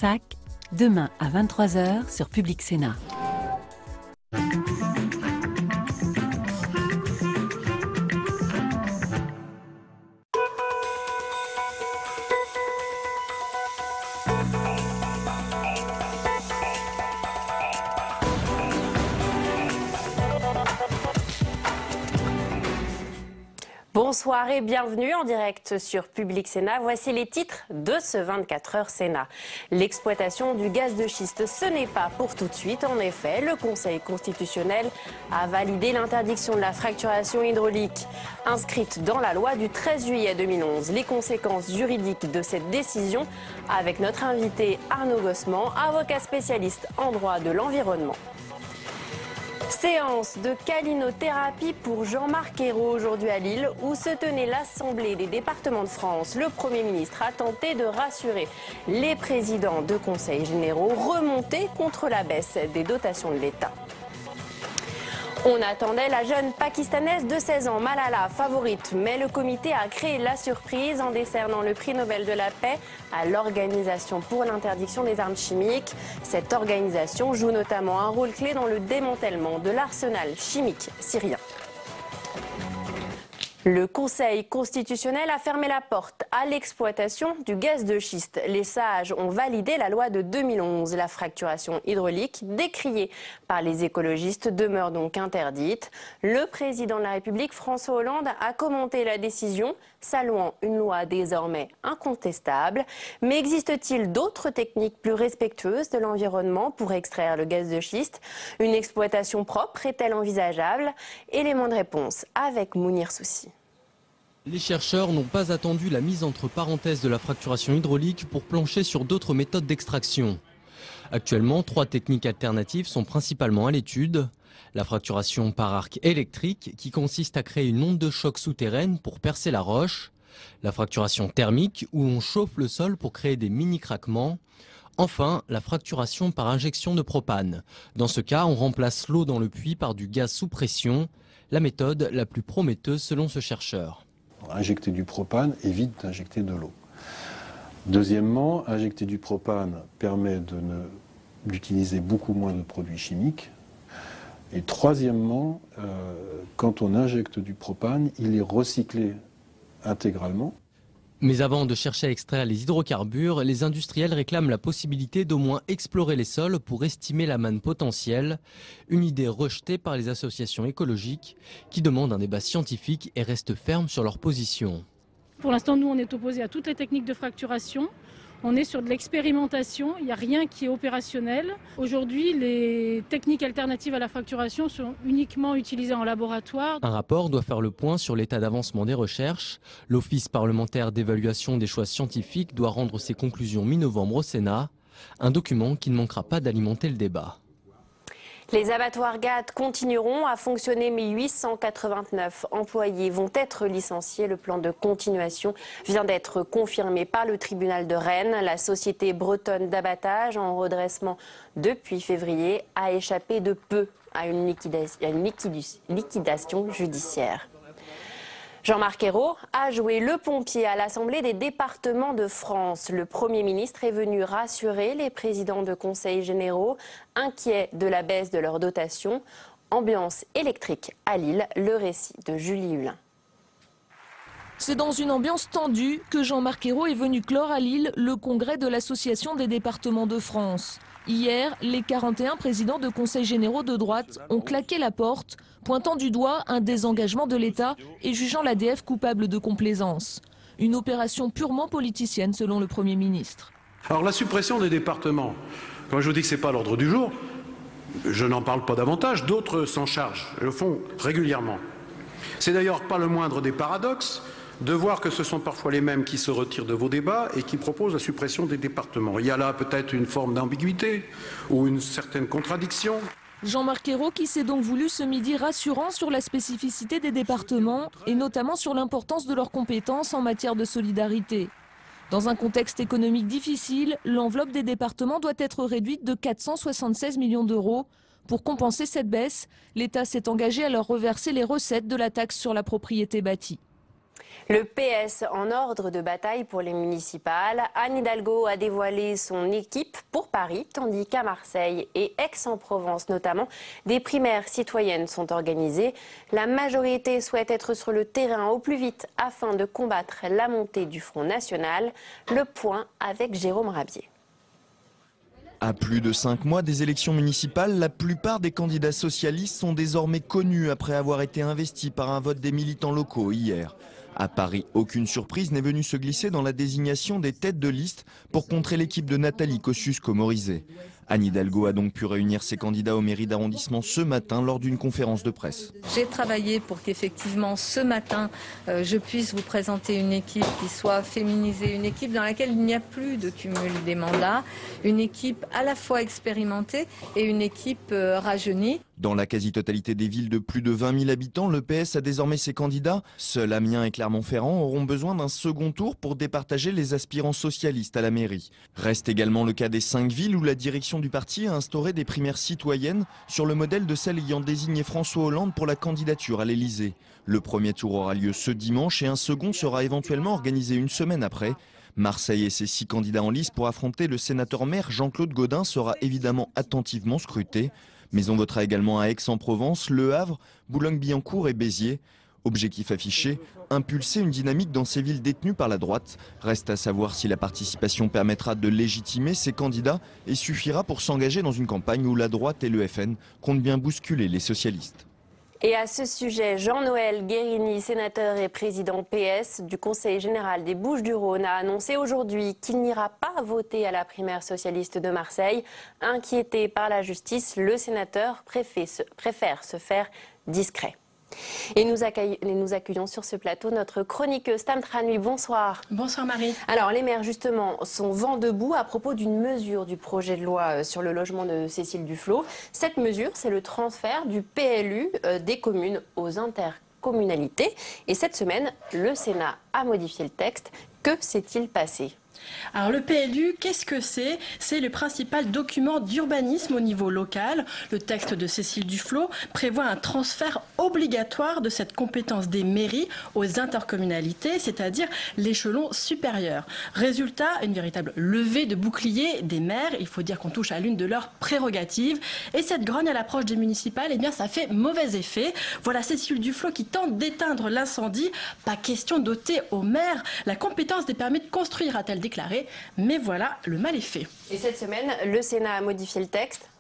SAC, demain à 23 h sur Public Sénat. Bonsoir et bienvenue en direct sur Public Sénat. Voici les titres de ce 24 heures Sénat. L'exploitation du gaz de schiste, ce n'est pas pour tout de suite. En effet, le Conseil constitutionnel a validé l'interdiction de la fracturation hydraulique inscrite dans la loi du 13 juillet 2011. Les conséquences juridiques de cette décision avec notre invité Arnaud Gossement, avocat spécialiste en droit de l'environnement. Séance de calinothérapie pour Jean-Marc Ayrault aujourd'hui à Lille où se tenait l'Assemblée des départements de France. Le Premier ministre a tenté de rassurer les présidents de conseils généraux remontés contre la baisse des dotations de l'État. On attendait la jeune Pakistanaise de 16 ans, Malala, favorite, mais le comité a créé la surprise en décernant le prix Nobel de la paix à l'Organisation pour l'interdiction des armes chimiques. Cette organisation joue notamment un rôle clé dans le démantèlement de l'arsenal chimique syrien. Le Conseil constitutionnel a fermé la porte à l'exploitation du gaz de schiste. Les sages ont validé la loi de 2011. La fracturation hydraulique, décriée par les écologistes, demeure donc interdite. Le président de la République, François Hollande, a commenté la décision, saluant une loi désormais incontestable. Mais existe-t-il d'autres techniques plus respectueuses de l'environnement pour extraire le gaz de schiste? Une exploitation propre est-elle envisageable? Élément de réponse avec Mounir Soussi. Les chercheurs n'ont pas attendu la mise entre parenthèses de la fracturation hydraulique pour plancher sur d'autres méthodes d'extraction. Actuellement, 3 techniques alternatives sont principalement à l'étude. La fracturation par arc électrique, qui consiste à créer une onde de choc souterraine pour percer la roche. La fracturation thermique, où on chauffe le sol pour créer des mini-craquements. Enfin, la fracturation par injection de propane. Dans ce cas, on remplace l'eau dans le puits par du gaz sous pression, la méthode la plus prometteuse selon ce chercheur. Injecter du propane évite d'injecter de l'eau. Deuxièmement, injecter du propane permet d'utiliser beaucoup moins de produits chimiques. Et troisièmement, quand on injecte du propane, il est recyclé intégralement. Mais avant de chercher à extraire les hydrocarbures, les industriels réclament la possibilité d'au moins explorer les sols pour estimer la manne potentielle. Une idée rejetée par les associations écologiques qui demandent un débat scientifique et restent fermes sur leur position. Pour l'instant, nous, on est opposés à toutes les techniques de fracturation. On est sur de l'expérimentation, il n'y a rien qui est opérationnel. Aujourd'hui, les techniques alternatives à la fracturation sont uniquement utilisées en laboratoire. Un rapport doit faire le point sur l'état d'avancement des recherches. L'Office parlementaire d'évaluation des choix scientifiques doit rendre ses conclusions mi-novembre au Sénat. Un document qui ne manquera pas d'alimenter le débat. Les abattoirs GAD continueront à fonctionner, mais 889 employés vont être licenciés. Le plan de continuation vient d'être confirmé par le tribunal de Rennes. La société bretonne d'abattage, en redressement depuis février, a échappé de peu à une liquidation judiciaire. Jean-Marc Ayrault a joué le pompier à l'Assemblée des départements de France. Le Premier ministre est venu rassurer les présidents de conseils généraux inquiets de la baisse de leur dotation. Ambiance électrique à Lille, le récit de Julie Hulin. C'est dans une ambiance tendue que Jean-Marc Ayrault est venu clore à Lille le congrès de l'Association des départements de France. Hier, les 41 présidents de conseils généraux de droite ont claqué la porte, pointant du doigt un désengagement de l'État et jugeant l'ADF coupable de complaisance. Une opération purement politicienne selon le Premier ministre. Alors la suppression des départements, quand je vous dis que ce n'est pas à l'ordre du jour, je n'en parle pas davantage, d'autres s'en chargent, le font régulièrement. C'est d'ailleurs pas le moindre des paradoxes de voir que ce sont parfois les mêmes qui se retirent de vos débats et qui proposent la suppression des départements. Il y a là peut-être une forme d'ambiguïté ou une certaine contradiction. Jean-Marc Ayrault qui s'est donc voulu ce midi rassurant sur la spécificité des départements et notamment sur l'importance de leurs compétences en matière de solidarité. Dans un contexte économique difficile, l'enveloppe des départements doit être réduite de 476 millions d'euros. Pour compenser cette baisse, l'État s'est engagé à leur reverser les recettes de la taxe sur la propriété bâtie. Le PS en ordre de bataille pour les municipales. Anne Hidalgo a dévoilé son équipe pour Paris, tandis qu'à Marseille et Aix-en-Provence notamment, des primaires citoyennes sont organisées. La majorité souhaite être sur le terrain au plus vite afin de combattre la montée du Front National. Le point avec Jérôme Rabier. À plus de 5 mois des élections municipales, la plupart des candidats socialistes sont désormais connus après avoir été investis par un vote des militants locaux hier. À Paris, aucune surprise n'est venue se glisser dans la désignation des têtes de liste pour contrer l'équipe de Nathalie Kosciusko-Morizet. Anne Hidalgo a donc pu réunir ses candidats aux mairies d'arrondissement ce matin lors d'une conférence de presse. J'ai travaillé pour qu'effectivement ce matin, je puisse vous présenter une équipe qui soit féminisée, une équipe dans laquelle il n'y a plus de cumul des mandats, une équipe à la fois expérimentée et une équipe rajeunie. Dans la quasi-totalité des villes de plus de 20 000 habitants, le PS a désormais ses candidats. Seuls Amiens et Clermont-Ferrand auront besoin d'un second tour pour départager les aspirants socialistes à la mairie. Reste également le cas des 5 villes où la direction du parti a instauré des primaires citoyennes sur le modèle de celle ayant désigné François Hollande pour la candidature à l'Elysée. Le premier tour aura lieu ce dimanche et un second sera éventuellement organisé une semaine après. Marseille et ses 6 candidats en lice pour affronter le sénateur-maire Jean-Claude Gaudin sera évidemment attentivement scruté. Mais on votera également à Aix-en-Provence, Le Havre, Boulogne-Billancourt et Béziers. Objectif affiché, impulser une dynamique dans ces villes détenues par la droite. Reste à savoir si la participation permettra de légitimer ces candidats et suffira pour s'engager dans une campagne où la droite et le FN comptent bien bousculer les socialistes. Et à ce sujet, Jean-Noël Guérini, sénateur et président PS du Conseil général des Bouches-du-Rhône, a annoncé aujourd'hui qu'il n'ira pas voter à la primaire socialiste de Marseille. Inquiété par la justice, le sénateur préfère se faire discret. Et nous accueillons sur ce plateau notre chroniqueuse Tam Tranui. Bonsoir. Bonsoir Marie. Alors les maires justement sont vent debout à propos d'une mesure du projet de loi sur le logement de Cécile Duflot. Cette mesure, c'est le transfert du PLU des communes aux intercommunalités. Et cette semaine, le Sénat a modifié le texte. Que s'est-il passé ? Alors le PLU, qu'est-ce que c'est ? C'est le principal document d'urbanisme au niveau local. Le texte de Cécile Duflot prévoit un transfert obligatoire de cette compétence des mairies aux intercommunalités, c'est-à-dire l'échelon supérieur. Résultat, une véritable levée de bouclier des maires. Il faut dire qu'on touche à l'une de leurs prérogatives. Et cette grogne à l'approche des municipales, eh bien ça fait mauvais effet. Voilà Cécile Duflot qui tente d'éteindre l'incendie. Pas question d'ôter aux maires la compétence des permis de construire, a-t-elle déclaré, mais voilà, le mal est fait. Et cette semaine, le Sénat a modifié le texte.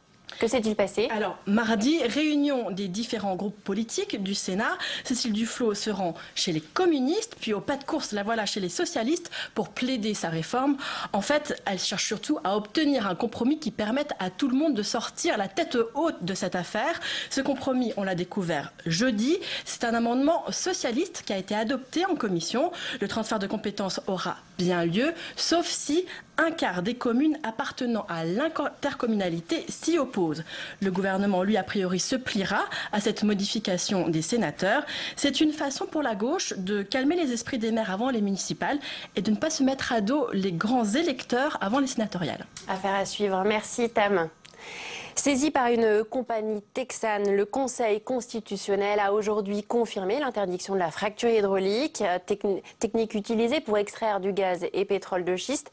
Que s'est-il passé ? Alors, mardi, réunion des différents groupes politiques du Sénat. Cécile Duflot se rend chez les communistes, puis au pas de course, la voilà chez les socialistes pour plaider sa réforme. En fait, elle cherche surtout à obtenir un compromis qui permette à tout le monde de sortir la tête haute de cette affaire. Ce compromis, on l'a découvert jeudi. C'est un amendement socialiste qui a été adopté en commission. Le transfert de compétences aura bien lieu, sauf si un quart des communes appartenant à l'intercommunalité s'y oppose. Le gouvernement, lui, a priori, se pliera à cette modification des sénateurs. C'est une façon pour la gauche de calmer les esprits des maires avant les municipales et de ne pas se mettre à dos les grands électeurs avant les sénatoriales. Affaire à suivre. Merci Tam. Saisi par une compagnie texane, le Conseil constitutionnel a aujourd'hui confirmé l'interdiction de la fracture hydraulique, technique utilisée pour extraire du gaz et pétrole de schiste.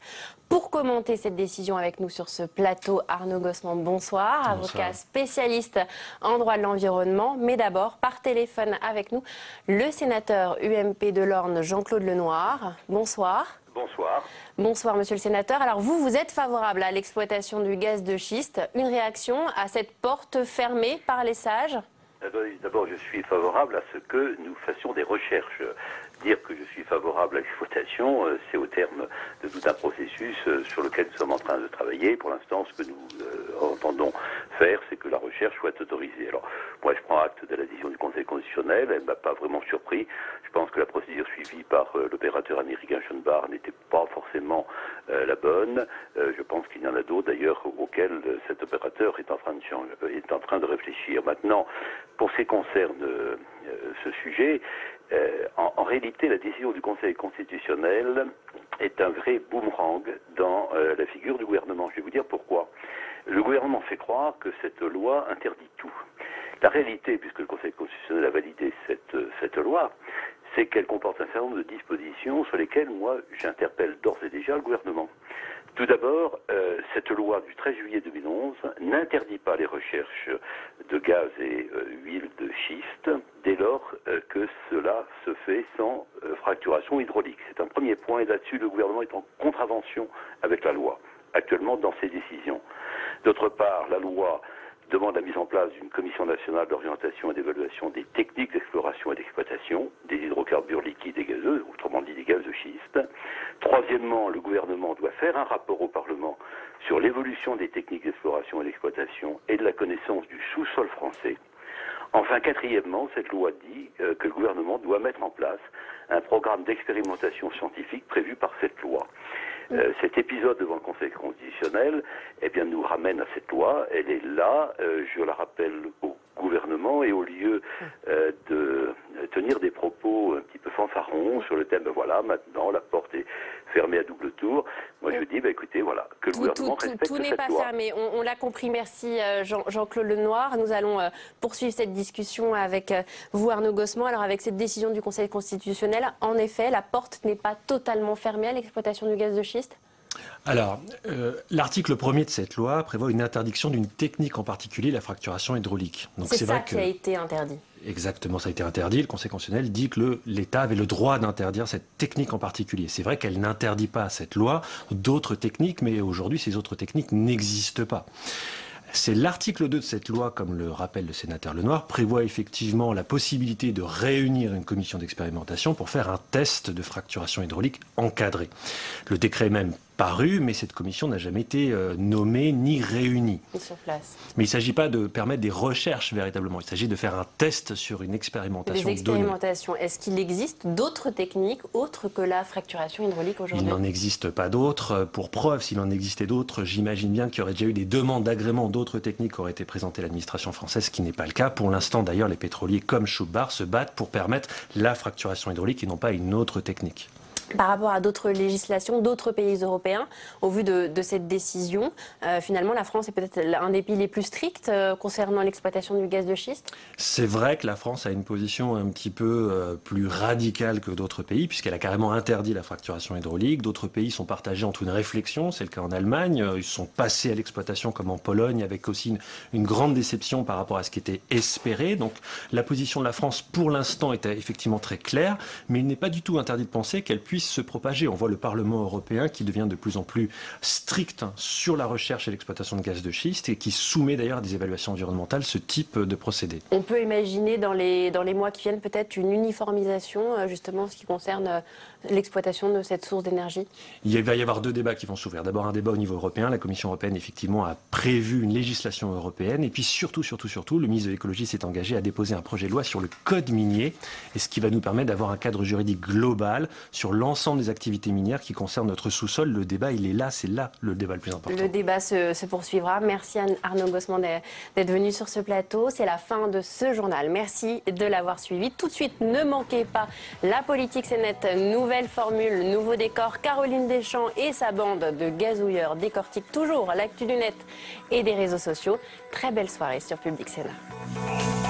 Pour commenter cette décision avec nous sur ce plateau, Arnaud Gossman, bonsoir, avocat spécialiste en droit de l'environnement. Mais d'abord, par téléphone avec nous, le sénateur UMP de l'Orne, Jean-Claude Lenoir. Bonsoir. Bonsoir. Bonsoir, monsieur le sénateur. Alors vous êtes favorable à l'exploitation du gaz de schiste. Une réaction à cette porte fermée par les sages ? D'abord, je suis favorable à ce que nous fassions des recherches. Dire que je suis favorable à l'exploitation, c'est au terme de tout un processus sur lequel nous sommes en train de travailler. Pour l'instant, ce que nous entendons faire, c'est que la recherche soit autorisée. Alors, moi, je prends acte de la décision du Conseil constitutionnel. Elle ne m'a pas vraiment surpris. Je pense que la procédure suivie par l'opérateur américain Schönbar n'était pas forcément la bonne. Je pense qu'il y en a d'autres, d'ailleurs, auxquels cet opérateur est en train de réfléchir. Maintenant, pour ce qui concerne ce sujet, en réalité, la décision du Conseil constitutionnel est un vrai boomerang dans la figure du gouvernement. Je vais vous dire pourquoi. Le gouvernement fait croire que cette loi interdit tout. La réalité, puisque le Conseil constitutionnel a validé cette loi, c'est qu'elle comporte un certain nombre de dispositions sur lesquelles, moi, j'interpelle d'ores et déjà le gouvernement. Tout d'abord, cette loi du 13 juillet 2011 n'interdit pas les recherches de gaz et huile de schiste dès lors que cela se fait sans fracturation hydraulique. C'est un premier point et là-dessus, le gouvernement est en contravention avec la loi, actuellement dans ses décisions. D'autre part, la loi demande la mise en place d'une commission nationale d'orientation et d'évaluation des techniques d'exploration et d'exploitation des hydrocarbures liquides et gazeux, autrement dit des gaz de schiste. Troisièmement, le gouvernement doit faire un rapport au Parlement sur l'évolution des techniques d'exploration et d'exploitation et de la connaissance du sous-sol français. Enfin, quatrièmement, cette loi dit que le gouvernement doit mettre en place un programme d'expérimentation scientifique prévu par cette loi. Cet épisode devant le Conseil constitutionnel nous ramène à cette loi. Elle est là, je la rappelle au gouvernement, et au lieu de tenir des propos un petit peu fanfarons sur le thème, voilà, maintenant la porte est fermée à double tour, moi je dis, écoutez, voilà, que le gouvernement respecte cette loi. Tout n'est pas fermé, on l'a compris, merci Jean-Claude Lenoir. Nous allons poursuivre cette discussion avec vous, Arnaud Gossement. Alors avec cette décision du Conseil constitutionnel, en effet, la porte n'est pas totalement fermée à l'exploitation du gaz de schiste? Alors, l'article 1er de cette loi prévoit une interdiction d'une technique en particulier, la fracturation hydraulique. C'est ça qui a été interdit. Exactement, ça a été interdit. Le Conseil constitutionnel dit que l'État avait le droit d'interdire cette technique en particulier. C'est vrai qu'elle n'interdit pas, cette loi, d'autres techniques, mais aujourd'hui, ces autres techniques n'existent pas. C'est l'article 2 de cette loi, comme le rappelle le sénateur Lenoir, prévoit effectivement la possibilité de réunir une commission d'expérimentation pour faire un test de fracturation hydraulique encadré. Le décret est même paru, mais cette commission n'a jamais été nommée ni réunie. Sur place. Mais il ne s'agit pas de permettre des recherches véritablement, il s'agit de faire un test sur une expérimentation. Des expérimentations. Est-ce qu'il existe d'autres techniques autres que la fracturation hydraulique aujourd'hui? Il n'en existe pas d'autres. Pour preuve, s'il en existait d'autres, j'imagine bien qu'il y aurait déjà eu des demandes d'agrément d'autres techniques qui auraient été présentées à l'administration française, ce qui n'est pas le cas. Pour l'instant, d'ailleurs, les pétroliers comme Schubbar se battent pour permettre la fracturation hydraulique et non pas une autre technique. Par rapport à d'autres législations, d'autres pays européens, au vu de cette décision, finalement la France est peut-être un des pays les plus stricts concernant l'exploitation du gaz de schiste? C'est vrai que la France a une position un petit peu plus radicale que d'autres pays, puisqu'elle a carrément interdit la fracturation hydraulique. D'autres pays sont partagés entre une réflexion, c'est le cas en Allemagne, ils sont passés à l'exploitation comme en Pologne, avec aussi une grande déception par rapport à ce qui était espéré. Donc la position de la France pour l'instant est effectivement très claire, mais il n'est pas du tout interdit de penser qu'elle puisse se propager. On voit le Parlement européen qui devient de plus en plus strict sur la recherche et l'exploitation de gaz de schiste et qui soumet d'ailleurs à des évaluations environnementales ce type de procédé. On peut imaginer dans les mois qui viennent peut-être une uniformisation justement en ce qui concerne l'exploitation de cette source d'énergie? Il va y avoir deux débats qui vont s'ouvrir. D'abord un débat au niveau européen. La Commission européenne effectivement a prévu une législation européenne et puis surtout, le ministre de l'écologie s'est engagé à déposer un projet de loi sur le code minier et ce qui va nous permettre d'avoir un cadre juridique global sur l'ensemble des activités minières qui concernent notre sous-sol. Le débat, il est là, c'est là le débat le plus important. Le débat se poursuivra. Merci Arnaud Gossement d'être venu sur ce plateau. C'est la fin de ce journal. Merci de l'avoir suivi. Tout de suite, ne manquez pas La Politique c'est net, nouvelle formule, nouveau décor. Caroline Deschamps et sa bande de gazouilleurs décortiquent toujours l'actu du net et des réseaux sociaux. Très belle soirée sur Public Sénat.